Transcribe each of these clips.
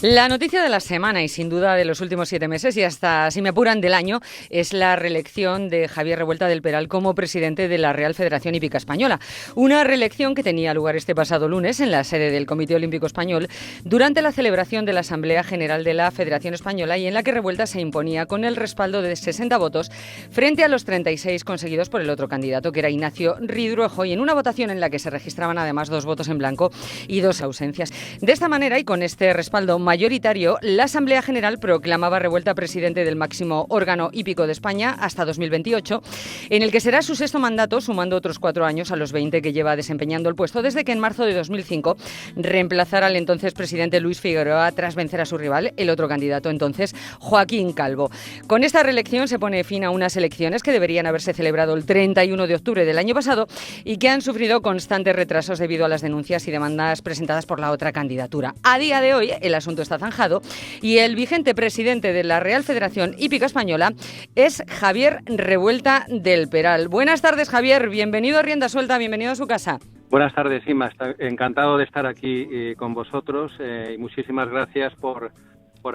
La noticia de la semana y sin duda de los últimos 7 meses y hasta, si me apuran, del año, es la reelección de Javier Revuelta del Peral como presidente de la Real Federación Hípica Española. Una reelección que tenía lugar este pasado lunes en la sede del Comité Olímpico Español durante la celebración de la Asamblea General de la Federación Española y en la que Revuelta se imponía con el respaldo de 60 votos frente a los 36 conseguidos por el otro candidato, que era Ignacio Ridruejo, y en una votación en la que se registraban además 2 votos en blanco y 2 ausencias. De esta manera y con este respaldo mayoritario, la Asamblea General proclamaba a Revuelta presidente del máximo órgano hípico de España hasta 2028, en el que será su 6º mandato, sumando otros 4 años a los 20 que lleva desempeñando el puesto desde que en marzo de 2005 reemplazara al entonces presidente Luis Figueroa tras vencer a su rival, el otro candidato entonces, Joaquín Calvo. Con esta reelección se pone fin a unas elecciones que deberían haberse celebrado el 31 de octubre del año pasado y que han sufrido constantes retrasos debido a las denuncias y demandas presentadas por la otra candidatura. A día de hoy, el asunto está zanjado y el vigente presidente de la Real Federación Hípica Española es Javier Revuelta del Peral. Buenas tardes, Javier. Bienvenido a Rienda Suelta, bienvenido a su casa. Buenas tardes, Inma. Encantado de estar aquí con vosotros y muchísimas gracias por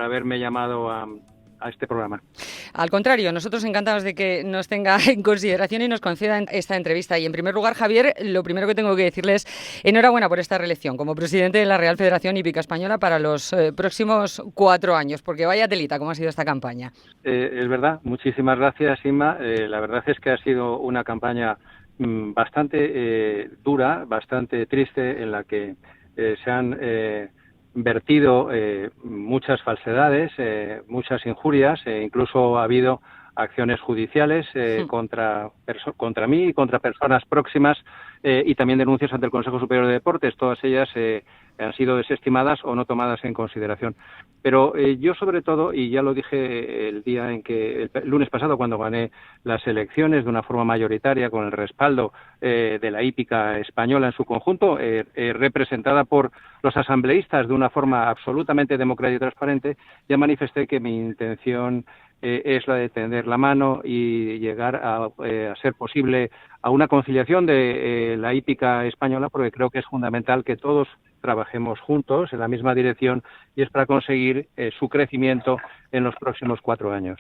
haberme llamado a este programa. Al contrario, nosotros encantados de que nos tenga en consideración y nos conceda esta entrevista. Y en primer lugar, Javier, lo primero que tengo que decirles, enhorabuena por esta reelección como presidente de la Real Federación Hípica Española para los próximos 4 años, porque vaya telita cómo ha sido esta campaña. Es verdad, muchísimas gracias, Inma. La verdad es que ha sido una campaña bastante dura, bastante triste, en la que se han vertido muchas falsedades, muchas injurias, incluso ha habido acciones judiciales contra mí y contra personas próximas y también denuncias ante el Consejo Superior de Deportes. Todas ellas han sido desestimadas o no tomadas en consideración. Pero yo sobre todo, y ya lo dije el lunes pasado cuando gané las elecciones de una forma mayoritaria con el respaldo de la hípica española en su conjunto, representada por los asambleístas de una forma absolutamente democrática y transparente, ya manifesté que mi intención es la de tender la mano y llegar a ser posible a una conciliación de la hípica española, porque creo que es fundamental que todos trabajemos juntos en la misma dirección y es para conseguir su crecimiento en los próximos 4 años.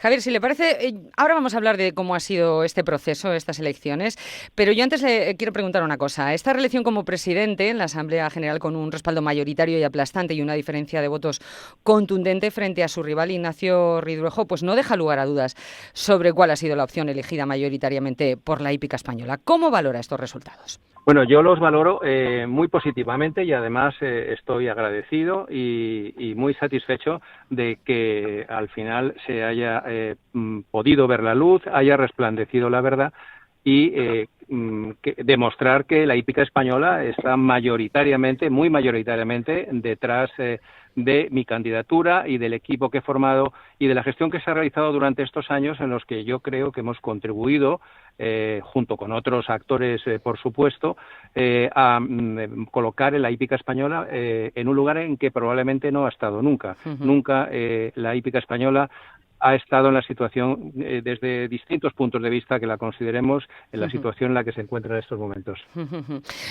Javier, si le parece, ahora vamos a hablar de cómo ha sido este proceso, estas elecciones, pero yo antes le quiero preguntar una cosa. Esta reelección como presidente en la Asamblea General con un respaldo mayoritario y aplastante y una diferencia de votos contundente frente a su rival Ignacio Ridruejo, pues no deja lugar a dudas sobre cuál ha sido la opción elegida mayoritariamente por la hípica española. ¿Cómo valora estos resultados? Bueno, yo los valoro muy positivamente y además estoy agradecido y muy satisfecho de que al final se haya podido ver la luz, haya resplandecido la verdad y demostrar que la hípica española está muy mayoritariamente detrás de mi candidatura y del equipo que he formado y de la gestión que se ha realizado durante estos años en los que yo creo que hemos contribuido junto con otros actores, por supuesto, a colocar la hípica española en un lugar en que probablemente no ha estado nunca. Nunca la hípica española ha estado en la situación, desde distintos puntos de vista que la consideremos, en la situación en la que se encuentra en estos momentos.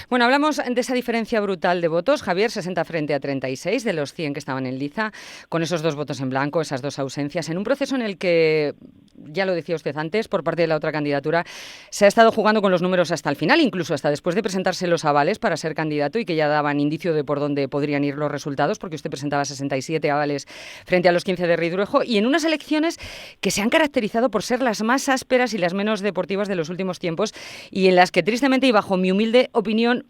Bueno, hablamos de esa diferencia brutal de votos. Javier, 60 frente a 36 de los 100 que estaban en liza, con esos 2 votos en blanco, esas 2 ausencias, en un proceso en el que, ya lo decía usted antes, por parte de la otra candidatura, se ha estado jugando con los números hasta el final, incluso hasta después de presentarse los avales para ser candidato y que ya daban indicio de por dónde podrían ir los resultados, porque usted presentaba 67 avales frente a los 15 de Ridruejo, y en unas elecciones que se han caracterizado por ser las más ásperas y las menos deportivas de los últimos tiempos y en las que tristemente y bajo mi humilde opinión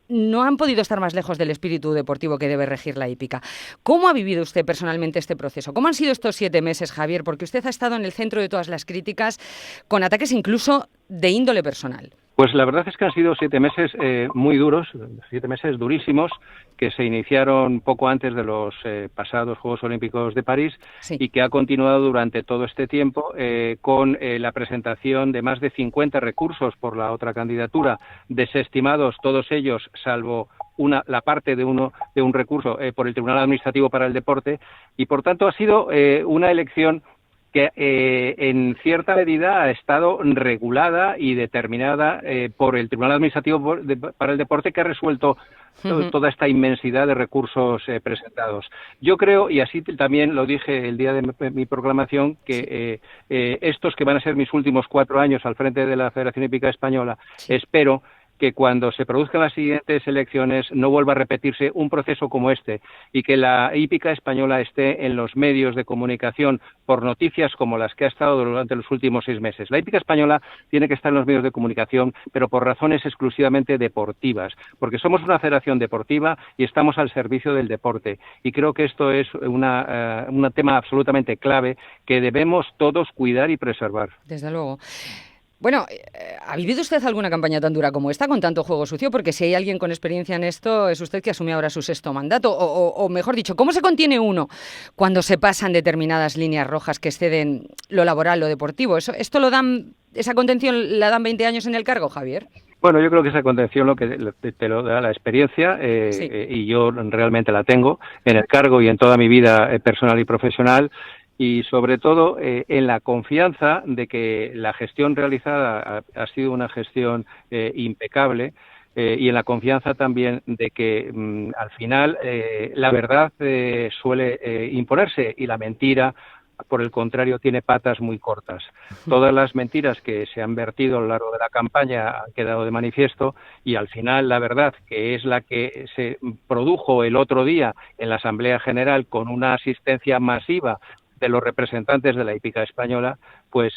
no han podido estar más lejos del espíritu deportivo que debe regir la hípica. ¿Cómo ha vivido usted personalmente este proceso? ¿Cómo han sido estos 7 meses, Javier? Porque usted ha estado en el centro de todas las críticas, con ataques incluso de índole personal. Pues la verdad es que han sido 7 meses muy duros, 7 meses durísimos, que se iniciaron poco antes de los pasados Juegos Olímpicos de París, sí, y que ha continuado durante todo este tiempo con la presentación de más de 50 recursos por la otra candidatura, desestimados todos ellos, salvo la parte de un recurso por el Tribunal Administrativo para el Deporte, y por tanto ha sido una elección que en cierta medida ha estado regulada y determinada por el Tribunal Administrativo para el Deporte, que ha resuelto toda esta inmensidad de recursos presentados. Yo creo, y así también lo dije el día de mi proclamación, que estos que van a ser mis últimos 4 años al frente de la Federación Hípica Española, espero que cuando se produzcan las siguientes elecciones no vuelva a repetirse un proceso como este y que la hípica española esté en los medios de comunicación por noticias como las que ha estado durante los últimos 6 meses. La hípica española tiene que estar en los medios de comunicación, pero por razones exclusivamente deportivas, porque somos una federación deportiva y estamos al servicio del deporte. Y creo que esto es un tema absolutamente clave que debemos todos cuidar y preservar. Desde luego. Bueno, ¿ha vivido usted alguna campaña tan dura como esta, con tanto juego sucio? Porque si hay alguien con experiencia en esto, es usted, que asume ahora su 6º mandato. O mejor dicho, ¿cómo se contiene uno cuando se pasan determinadas líneas rojas que exceden lo laboral, lo deportivo? ¿Esa contención la dan 20 años en el cargo, Javier? Bueno, yo creo que esa contención lo que te lo da la experiencia, y yo realmente la tengo en el cargo y en toda mi vida personal y profesional. Y sobre todo en la confianza de que la gestión realizada ha sido una gestión impecable, y en la confianza también de que al final la verdad suele imponerse y la mentira, por el contrario, tiene patas muy cortas. Todas las mentiras que se han vertido a lo largo de la campaña han quedado de manifiesto y al final la verdad, que es la que se produjo el otro día en la Asamblea General con una asistencia masiva de los representantes de la hípica española, pues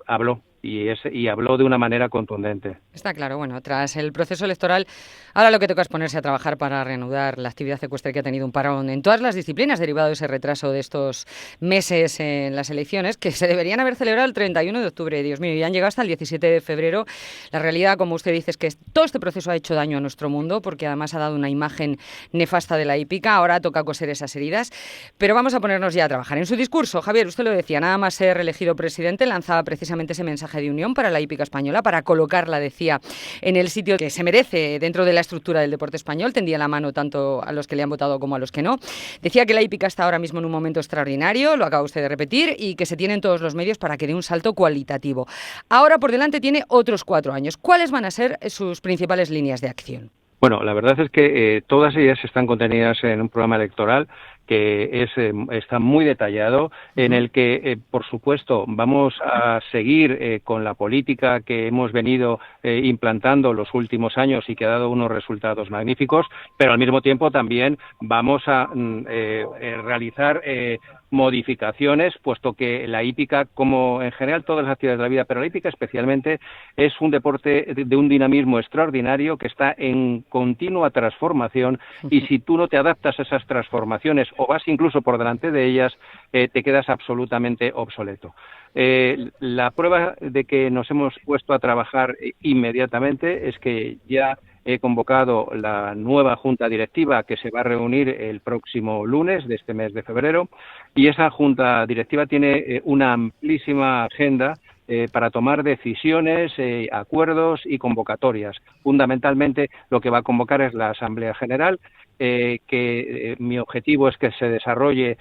habló. Y habló de una manera contundente. Está claro. Bueno, tras el proceso electoral, ahora lo que toca es ponerse a trabajar para reanudar la actividad ecuestre, que ha tenido un parón en todas las disciplinas derivado de ese retraso de estos meses en las elecciones, que se deberían haber celebrado el 31 de octubre. Dios mío, y han llegado hasta el 17 de febrero. La realidad, como usted dice, es que todo este proceso ha hecho daño a nuestro mundo, porque además ha dado una imagen nefasta de la hípica. Ahora toca coser esas heridas, pero vamos a ponernos ya a trabajar. En su discurso, Javier, usted lo decía, nada más ser elegido presidente, lanzaba precisamente ese mensaje de unión para la hípica española, para colocarla, decía, en el sitio que se merece dentro de la estructura del deporte español. Tendía la mano tanto a los que le han votado como a los que no. Decía que la hípica está ahora mismo en un momento extraordinario, lo acaba usted de repetir, y que se tienen todos los medios para que dé un salto cualitativo. Ahora por delante tiene otros 4 años. ¿Cuáles van a ser sus principales líneas de acción? Bueno, la verdad es que todas ellas están contenidas en un programa electoral que está muy detallado, en el que, por supuesto, vamos a seguir con la política que hemos venido implantando los últimos años y que ha dado unos resultados magníficos, pero al mismo tiempo también vamos a realizar modificaciones, puesto que la hípica, como en general todas las actividades de la vida, pero la hípica especialmente, es un deporte de un dinamismo extraordinario que está en continua transformación, y si tú no te adaptas a esas transformaciones o vas incluso por delante de ellas, te quedas absolutamente obsoleto. La prueba de que nos hemos puesto a trabajar inmediatamente es que ya he convocado la nueva junta directiva, que se va a reunir el próximo lunes de este mes de febrero, y esa junta directiva tiene una amplísima agenda para tomar decisiones, acuerdos y convocatorias. Fundamentalmente lo que va a convocar es la Asamblea General, que mi objetivo es que se desarrolle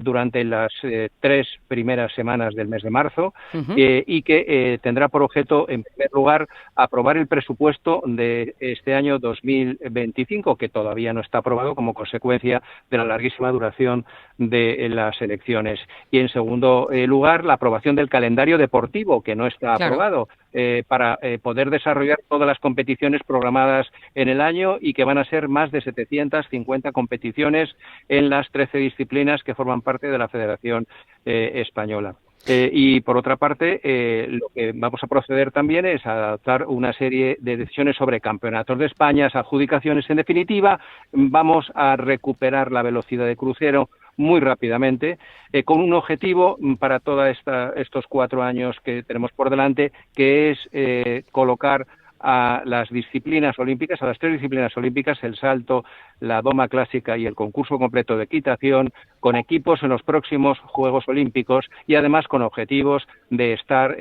durante las 3 primeras semanas del mes de marzo, y que tendrá por objeto, en primer lugar, aprobar el presupuesto de este año 2025, que todavía no está aprobado como consecuencia de la larguísima duración de las elecciones. Y, en segundo lugar, la aprobación del calendario deportivo, que no está aprobado, para poder desarrollar todas las competiciones programadas en el año, y que van a ser más de 750 competiciones en las 13 disciplinas que forman parte de la Federación Española. Y por otra parte, lo que vamos a proceder también es a adoptar una serie de decisiones sobre campeonatos de España, adjudicaciones. En definitiva, vamos a recuperar la velocidad de crucero muy rápidamente, con un objetivo para todos estos 4 años que tenemos por delante, que es colocar a las disciplinas olímpicas, a las 3 disciplinas olímpicas, el salto, la doma clásica y el concurso completo de equitación, con equipos en los próximos Juegos Olímpicos, y además con objetivos de estar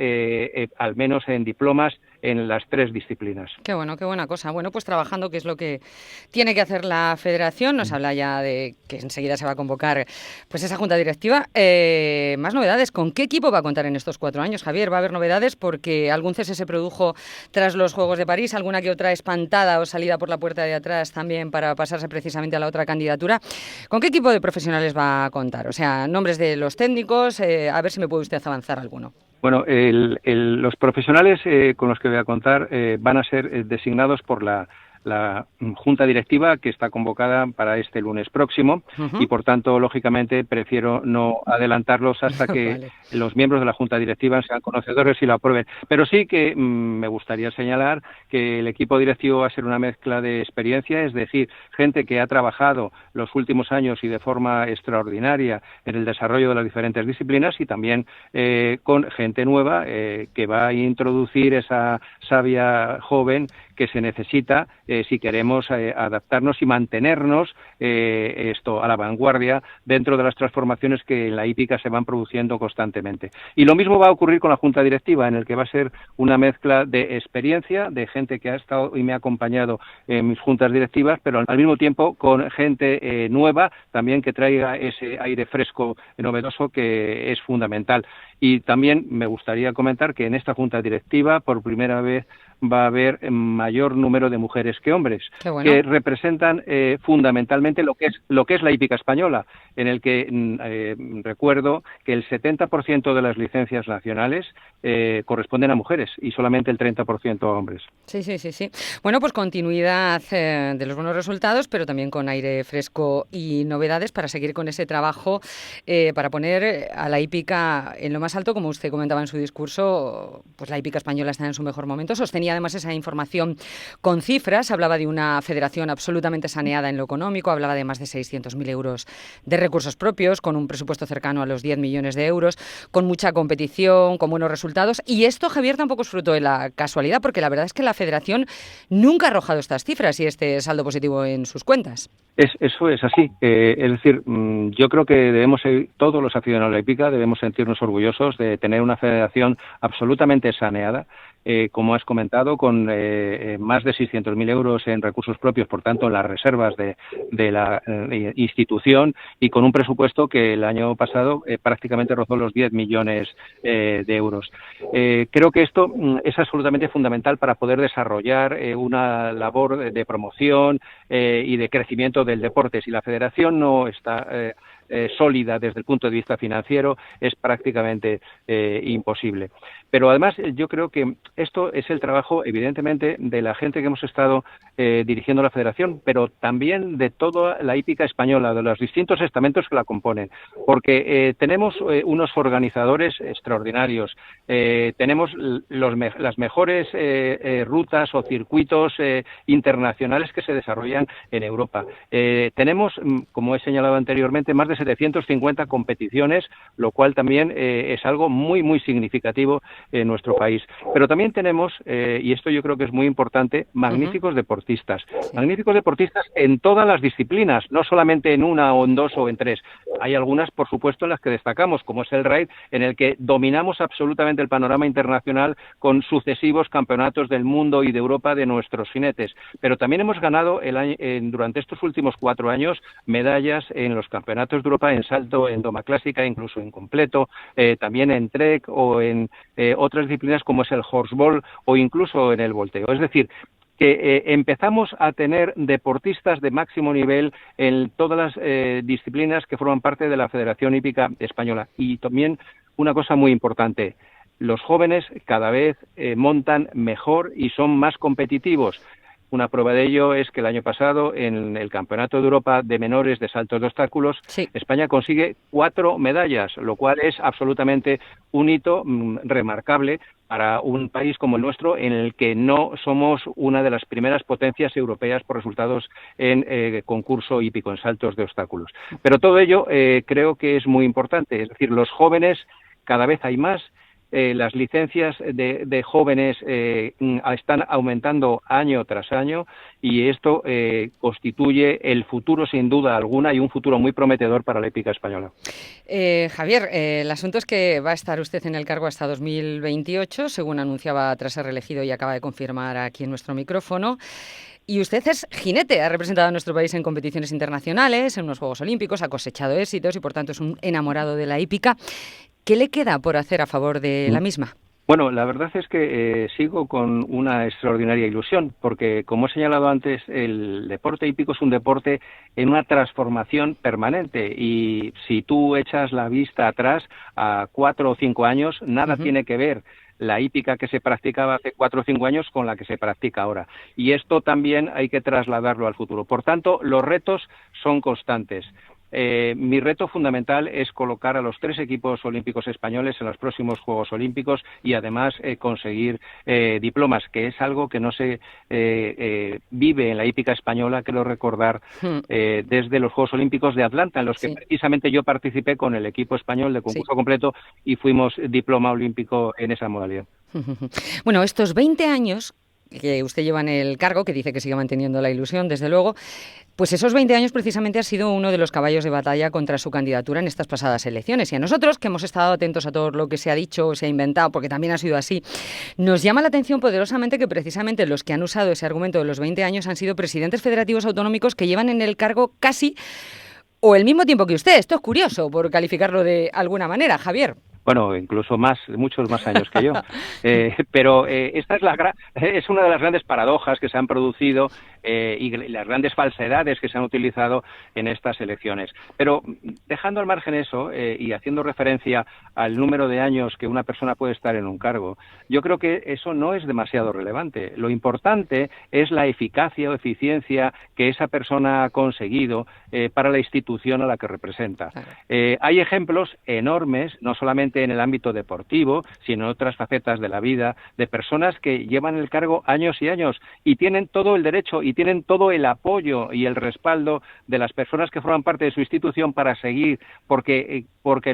al menos en diplomas en las 3 disciplinas. Qué bueno, qué buena cosa. Bueno, pues trabajando, que es lo que tiene que hacer la Federación. Nos habla ya de que enseguida se va a convocar pues esa junta directiva. Más novedades. ¿Con qué equipo va a contar en estos 4 años, Javier? ¿Va a haber novedades? Porque algún cese se produjo tras los Juegos de París, alguna que otra espantada o salida por la puerta de atrás también para pasarse precisamente a la otra candidatura. ¿Con qué equipo de profesionales va a contar? O sea, nombres de los técnicos, a ver si me puede usted avanzar alguno. Bueno, los profesionales con los que voy a contar van a ser designados por la Junta Directiva, que está convocada para este lunes próximo, y por tanto, lógicamente, prefiero no adelantarlos hasta que Vale. los miembros de la Junta Directiva sean conocedores y lo aprueben. Pero sí que me gustaría señalar que el equipo directivo va a ser una mezcla de experiencia, es decir, gente que ha trabajado los últimos años y de forma extraordinaria en el desarrollo de las diferentes disciplinas, y también con gente nueva que va a introducir esa savia joven que se necesita si queremos adaptarnos y mantenernos a la vanguardia dentro de las transformaciones que en la hípica se van produciendo constantemente. Y lo mismo va a ocurrir con la Junta Directiva, en el que va a ser una mezcla de experiencia, de gente que ha estado y me ha acompañado en mis juntas directivas, pero al mismo tiempo con gente nueva también que traiga ese aire fresco novedoso que es fundamental. Y también me gustaría comentar que en esta Junta Directiva, por primera vez, va a haber mayor número de mujeres que hombres, que representan fundamentalmente lo que es la hípica española, en el que recuerdo que el 70% de las licencias nacionales corresponden a mujeres y solamente el 30% a hombres. Sí. Bueno, pues continuidad de los buenos resultados, pero también con aire fresco y novedades para seguir con ese trabajo, para poner a la hípica en lo más alto, como usted comentaba en su discurso. Pues la hípica española está en su mejor momento. Sostenía además esa información con cifras, hablaba de una federación absolutamente saneada en lo económico, hablaba de más de 600.000 euros de recursos propios, con un presupuesto cercano a los 10 millones de euros, con mucha competición, con buenos resultados. Y esto, Javier, tampoco es fruto de la casualidad, porque la verdad es que la Federación nunca ha arrojado estas cifras y este saldo positivo en sus cuentas. Eso es así. Es decir, yo creo que todos los aficionados a la hípica debemos sentirnos orgullosos de tener una federación absolutamente saneada, como has comentado, con más de 600.000 euros en recursos propios, por tanto, en las reservas de la institución, y con un presupuesto que el año pasado prácticamente rozó los 10 millones de euros. Creo que esto es absolutamente fundamental para poder desarrollar una labor de promoción y de crecimiento del deporte. Si la federación no está sólida desde el punto de vista financiero, es prácticamente imposible. Pero además yo creo que esto es el trabajo, evidentemente, de la gente que hemos estado dirigiendo la federación, pero también de toda la hípica española, de los distintos estamentos que la componen, porque tenemos unos organizadores extraordinarios, tenemos las mejores rutas o circuitos internacionales que se desarrollan en Europa. Tenemos, como he señalado anteriormente, más de 750 competiciones, lo cual también es algo muy, muy significativo en nuestro país. Pero también tenemos, y esto yo creo que es muy importante, magníficos deportistas. Sí. Magníficos deportistas en todas las disciplinas, no solamente en una o en dos o en tres. Hay algunas, por supuesto, en las que destacamos, como es el raid, en el que dominamos absolutamente el panorama internacional con sucesivos campeonatos del mundo y de Europa de nuestros jinetes. Pero también hemos ganado durante estos últimos 4 años medallas en los campeonatos de Europa en salto, en doma clásica, incluso en completo, también en trek o en otras disciplinas como es el horseball o incluso en el volteo. Es decir, que empezamos a tener deportistas de máximo nivel en todas las disciplinas que forman parte de la Federación Hípica Española. Y también una cosa muy importante, los jóvenes cada vez montan mejor y son más competitivos. Una prueba de ello es que el año pasado, en el Campeonato de Europa de Menores de Saltos de Obstáculos, sí, España consigue 4 medallas, lo cual es absolutamente un hito remarcable para un país como el nuestro, en el que no somos una de las primeras potencias europeas por resultados en concurso hípico, en saltos de obstáculos. Pero todo ello creo que es muy importante, es decir, los jóvenes cada vez hay más, las licencias de jóvenes están aumentando año tras año y esto constituye el futuro sin duda alguna y un futuro muy prometedor para la hípica española. Javier, el asunto es que va a estar usted en el cargo hasta 2028, según anunciaba tras ser reelegido y acaba de confirmar aquí en nuestro micrófono. Y usted es jinete, ha representado a nuestro país en competiciones internacionales, en unos Juegos Olímpicos, ha cosechado éxitos y por tanto es un enamorado de la hípica. ¿Qué le queda por hacer a favor de la misma? Bueno, la verdad es que sigo con una extraordinaria ilusión, porque como he señalado antes, el deporte hípico es un deporte en una transformación permanente y si tú echas la vista atrás a 4 o 5 años, nada tiene que ver la hípica que se practicaba hace 4 o 5 años con la que se practica ahora. Y esto también hay que trasladarlo al futuro. Por tanto, los retos son constantes. Mi reto fundamental es colocar a los 3 equipos olímpicos españoles en los próximos Juegos Olímpicos y además conseguir diplomas, que es algo que no se vive en la hípica española, quiero recordar, desde los Juegos Olímpicos de Atlanta, en los que precisamente yo participé con el equipo español de concurso completo y fuimos diploma olímpico en esa modalidad. Bueno, estos 20 años que usted lleva en el cargo, que dice que sigue manteniendo la ilusión, desde luego, pues esos 20 años precisamente ha sido uno de los caballos de batalla contra su candidatura en estas pasadas elecciones. Y a nosotros, que hemos estado atentos a todo lo que se ha dicho o se ha inventado, porque también ha sido así, nos llama la atención poderosamente que precisamente los que han usado ese argumento de los 20 años han sido presidentes federativos autonómicos que llevan en el cargo casi o el mismo tiempo que usted. Esto es curioso, por calificarlo de alguna manera, Javier. Bueno, incluso más, muchos más años que yo. Pero esta es una de las grandes paradojas que se han producido y las grandes falsedades que se han utilizado en estas elecciones. Pero dejando al margen eso y haciendo referencia al número de años que una persona puede estar en un cargo, yo creo que eso no es demasiado relevante. Lo importante es la eficacia o eficiencia que esa persona ha conseguido para la institución a la que representa. Hay ejemplos enormes, no solamente en el ámbito deportivo, sino en otras facetas de la vida, de personas que llevan el cargo años y años y tienen todo el derecho y tienen todo el apoyo y el respaldo de las personas que forman parte de su institución para seguir, porque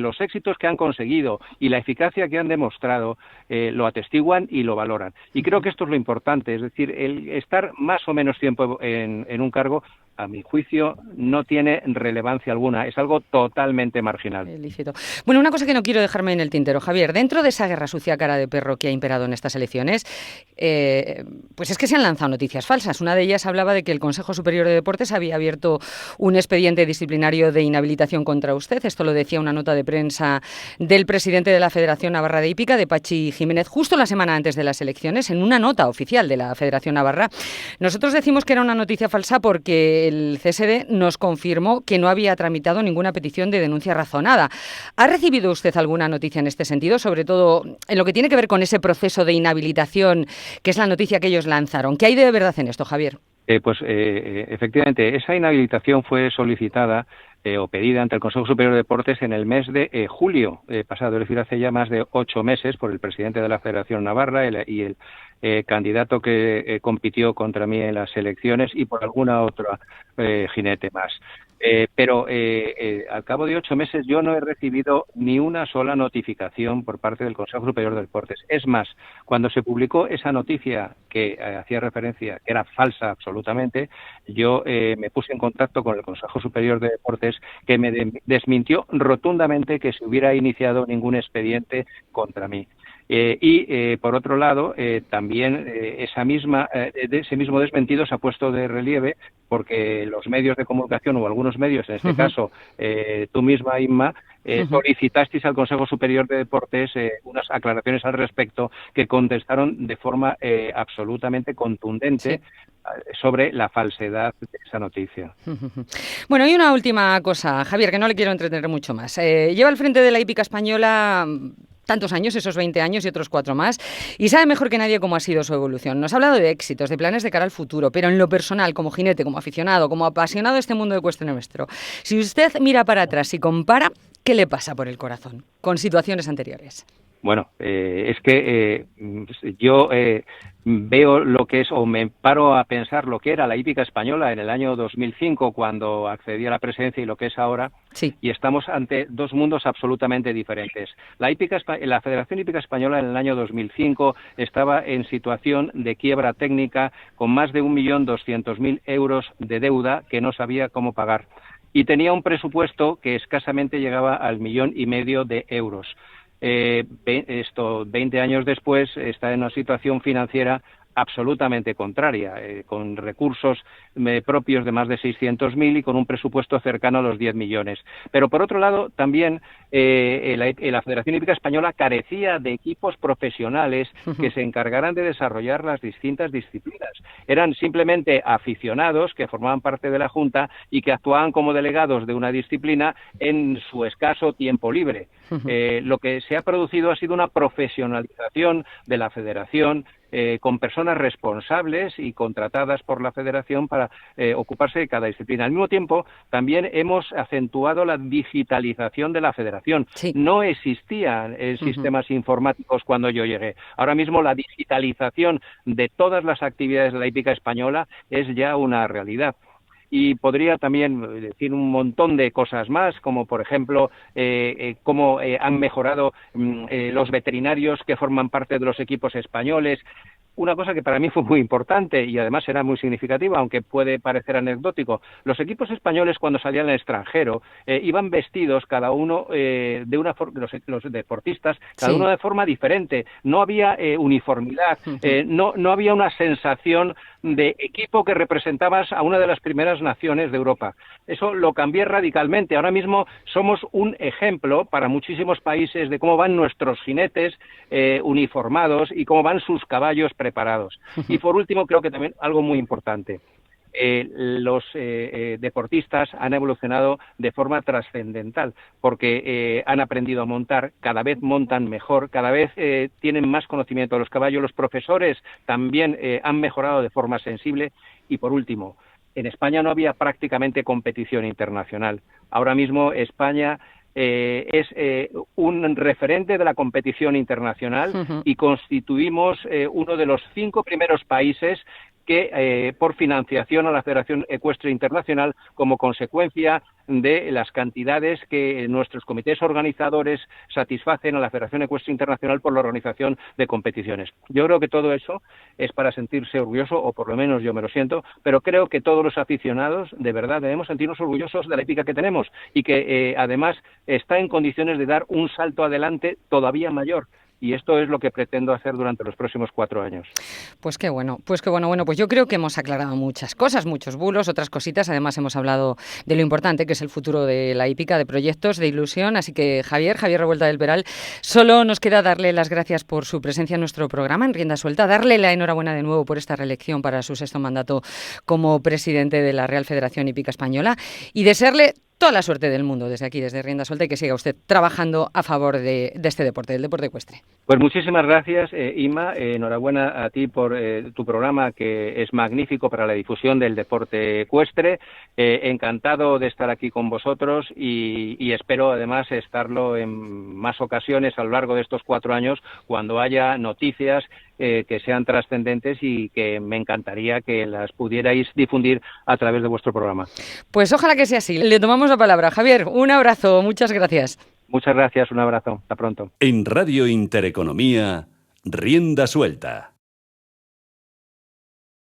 los éxitos que han conseguido y la eficacia que han demostrado lo atestiguan y lo valoran. Y creo que esto es lo importante, es decir, el estar más o menos tiempo en un cargo, a mi juicio, no tiene relevancia alguna. Es algo totalmente marginal. Lícito. Bueno, una cosa que no quiero dejarme en el tintero, Javier. Dentro de esa guerra sucia cara de perro que ha imperado en estas elecciones, pues es que se han lanzado noticias falsas. Una de ellas hablaba de que el Consejo Superior de Deportes había abierto un expediente disciplinario de inhabilitación contra usted. Esto lo decía una nota de prensa del presidente de la Federación Navarra de Hípica, de Pachi Jiménez, justo la semana antes de las elecciones, en una nota oficial de la Federación Navarra. Nosotros decimos que era una noticia falsa porque el CSD nos confirmó que no había tramitado ninguna petición de denuncia razonada. ¿Ha recibido usted alguna noticia en este sentido, sobre todo en lo que tiene que ver con ese proceso de inhabilitación, que es la noticia que ellos lanzaron? ¿Qué hay de verdad en esto, Javier? Efectivamente, esa inhabilitación fue solicitada o pedida ante el Consejo Superior de Deportes en el mes de julio pasado, es decir, hace ya más de 8 meses, por el presidente de la Federación Navarra y el candidato que compitió contra mí en las elecciones y por alguna otra jinete más. Pero al cabo de 8 meses yo no he recibido ni una sola notificación por parte del Consejo Superior de Deportes. Es más, cuando se publicó esa noticia que hacía referencia, que era falsa absolutamente, yo me puse en contacto con el Consejo Superior de Deportes, que me desmintió rotundamente que se hubiera iniciado ningún expediente contra mí. Por otro lado, también ese mismo desmentido se ha puesto de relieve porque los medios de comunicación o algunos medios, en este caso tú misma, Inma, solicitasteis al Consejo Superior de Deportes unas aclaraciones al respecto que contestaron de forma absolutamente contundente sobre la falsedad de esa noticia. Bueno, y una última cosa, Javier, que no le quiero entretener mucho más. Lleva al frente de la hípica española tantos años, esos 20 años y otros 4 más, y sabe mejor que nadie cómo ha sido su evolución. Nos ha hablado de éxitos, de planes de cara al futuro, pero en lo personal, como jinete, como aficionado, como apasionado de este mundo de ecuestre nuestro, si usted mira para atrás y compara, ¿qué le pasa por el corazón con situaciones anteriores? Bueno, es que yo veo lo que es, o me paro a pensar lo que era la hípica española en el año 2005, cuando accedí a la presidencia, y lo que es ahora, Sí. y estamos ante dos mundos absolutamente diferentes. La Federación Hípica Española en el año 2005 estaba en situación de quiebra técnica, con más de 1.200.000 euros de deuda que no sabía cómo pagar. Y tenía un presupuesto que escasamente llegaba al 1,5 millones de euros. 20 años después está en una situación financiera absolutamente contraria, con recursos propios de más de 600.000 y con un presupuesto cercano a los 10 millones. Pero, por otro lado, también la Federación Hípica Española carecía de equipos profesionales que se encargaran de desarrollar las distintas disciplinas. Eran simplemente aficionados que formaban parte de la Junta y que actuaban como delegados de una disciplina en su escaso tiempo libre. Lo que se ha producido ha sido una profesionalización de la Federación, con personas responsables y contratadas por la Federación para ocuparse de cada disciplina. Al mismo tiempo, también hemos acentuado la digitalización de la Federación. Sí. No existían sistemas informáticos cuando yo llegué. Ahora mismo la digitalización de todas las actividades de la hípica española es ya una realidad. Y podría también decir un montón de cosas más, como por ejemplo cómo han mejorado los veterinarios que forman parte de los equipos españoles. Una cosa que para mí fue muy importante y además era muy significativa, aunque puede parecer anecdótico. Los equipos españoles, cuando salían al extranjero, iban vestidos cada uno de una forma, los deportistas, cada uno de forma diferente. No había uniformidad, no había una sensación de equipo que representabas a una de las primeras naciones de Europa. Eso lo cambié radicalmente. Ahora mismo somos un ejemplo para muchísimos países de cómo van nuestros jinetes uniformados y cómo van sus caballos preparados. Y por último, creo que también algo muy importante. Los deportistas han evolucionado de forma trascendental porque han aprendido a montar, cada vez montan mejor, cada vez tienen más conocimiento de los caballos. Los profesores también han mejorado de forma sensible. Y por último, en España no había prácticamente competición internacional. Ahora mismo España es un referente de la competición internacional y constituimos uno de los 5 primeros países que por financiación a la Federación Ecuestre Internacional, como consecuencia de las cantidades que nuestros comités organizadores satisfacen a la Federación Ecuestre Internacional por la organización de competiciones. Yo creo que todo eso es para sentirse orgulloso, o por lo menos yo me lo siento, pero creo que todos los aficionados de verdad debemos sentirnos orgullosos de la hípica que tenemos y que además está en condiciones de dar un salto adelante todavía mayor. Y esto es lo que pretendo hacer durante los próximos 4 años. Pues qué bueno. Bueno, pues yo creo que hemos aclarado muchas cosas, muchos bulos, otras cositas. Además hemos hablado de lo importante que es el futuro de la hípica, de proyectos, de ilusión. Así que Javier Revuelta del Peral, solo nos queda darle las gracias por su presencia en nuestro programa en Rienda Suelta, darle la enhorabuena de nuevo por esta reelección para su 6º mandato como presidente de la Real Federación Hípica Española y desearle toda la suerte del mundo desde aquí, desde Rienda Suelta, y que siga usted trabajando a favor de este deporte, del deporte ecuestre. Pues muchísimas gracias, Inma. Enhorabuena a ti por tu programa, que es magnífico para la difusión del deporte ecuestre. Encantado de estar aquí con vosotros y espero además estarlo en más ocasiones a lo largo de estos 4 años, cuando haya noticias que sean trascendentes y que me encantaría que las pudierais difundir a través de vuestro programa. Pues ojalá que sea así. Le tomamos la palabra. Javier, un abrazo. Muchas gracias. Muchas gracias. Un abrazo. Hasta pronto. En Radio Intereconomía, Rienda Suelta.